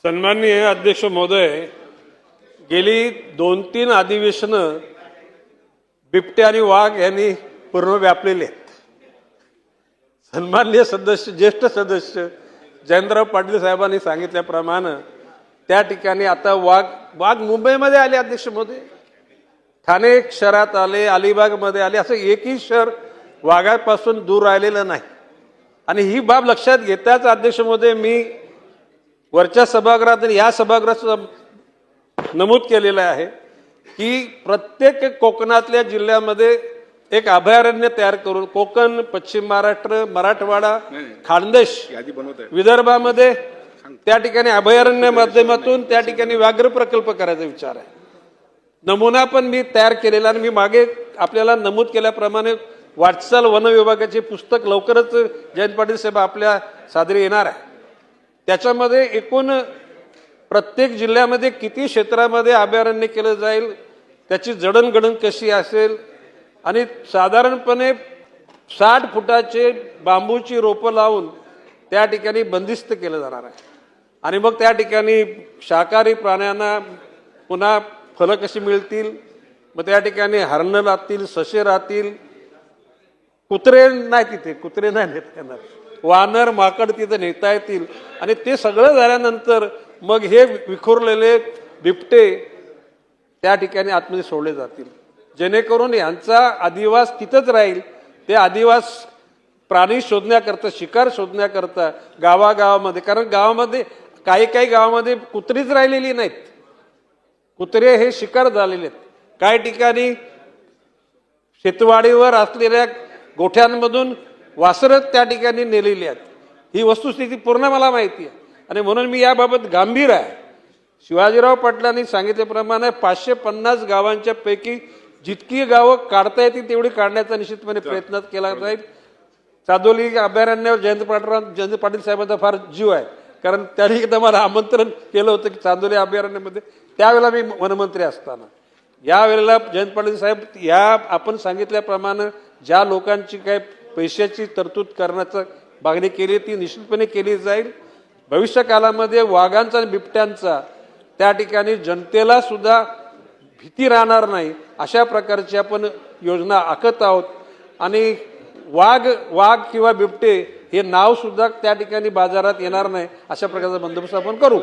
सन्माननीय अध्यक्ष महोदय, गेली 2-3 अधिवेशनं बिबटे आणि वाघ यांनी पूर्ण व्यापलेले आहेत. सन्माननीय सदस्य, ज्येष्ठ सदस्य जयंतराव पाटील साहेबांनी सांगितल्याप्रमाणे त्या ठिकाणी आता वाघ मुंबईमध्ये आले. अध्यक्ष महोदय, ठाणे शहरात आले, अलिबागमध्ये आले, असं एकही शहर वाघापासून दूर राहिलेलं नाही. आणि ही बाब लक्षात घेताच अध्यक्ष महोदय, मी वरच्या सभागृहात आणि या सभागृहात नमूद केलेलं आहे की प्रत्येक कोकणातल्या जिल्ह्यामध्ये एक अभयारण्य तयार करून कोकण, पश्चिम महाराष्ट्र, मराठवाडा, खानदेश, विदर्भामध्ये त्या ठिकाणी अभयारण्य माध्यमातून त्या ठिकाणी व्याघ्र प्रकल्प करायचा विचार आहे. नमुना पण मी तयार केलेला आणि मी मागे आपल्याला नमूद केल्याप्रमाणे वाटचाल वन विभागाचे पुस्तक लवकरच जयंत पाटील साहेब आपल्या सादरी येणार आहे. त्याच्यामध्ये एकूण प्रत्येक जिल्ह्यामध्ये किती क्षेत्रामध्ये अभयारण्य केलं जाईल, त्याची जडणघडण कशी असेल आणि साधारणपणे 60 फुटाचे बांबूची रोपं लावून त्या ठिकाणी बंदिस्त केलं जाणार आहे. आणि मग त्या ठिकाणी शाकाहारी प्राण्यांना पुन्हा फलं कशी मिळतील, मग त्या ठिकाणी हरणं राहतील, ससे राहतील, कुत्रे नाही, तिथे कुत्रे नाही नेता येणार, वानर माकड तिथे नेता येतील. आणि ते सगळं झाल्यानंतर मग हे विखुरलेले बिबटे त्या ठिकाणी आतमध्ये सोडले जातील, जेणेकरून यांचा अधिवास तिथंच राहील. ते अधिवास प्राणी शोधण्याकरता, शिकार शोधण्याकरता गावागावामध्ये, कारण गावामध्ये काही गावामध्ये कुत्रीच राहिलेली नाहीत, कुत्रे हे शिकार झालेले आहेत. काही ठिकाणी शेतवाडीवर असलेल्या गोठ्यांमधून वासरं त्या ठिकाणी नेलेली आहेत. ही वस्तुस्थिती पूर्ण मला माहिती आहे आणि म्हणून मी याबाबत गंभीर आहे. शिवाजीराव पाटलांनी सांगितल्याप्रमाणे 550 गावांच्या पैकी जितकी गावं काढता येतील तेवढी काढण्याचा निश्चितपणे प्रयत्न केला जाईल. चांदोली अभयारण्यावर जयंत पाटील साहेबांचा फार जीव आहे, कारण त्यांनी एकदा मला आमंत्रण केलं होतं की चांदोली अभयारण्यामध्ये, त्यावेळेला मी वनमंत्री असताना. यावेळेला जयंत पाटील साहेब, या आपण सांगितल्याप्रमाणे ज्या लोकांची काय पैशाची तरतूद करण्याचं मागणी केली ती निश्चितपणे केली जाईल. भविष्य काळामध्ये वाघांचा आणि बिबट्यांचा त्या ठिकाणी जनतेला सुद्धा भीती राहणार नाही अशा प्रकारची आपण योजना आखत आहोत. आणि वाघ किंवा बिबटे हे नाव सुद्धा त्या ठिकाणी बाजारात येणार नाही अशा प्रकारचा बंदोबस्त आपण करू.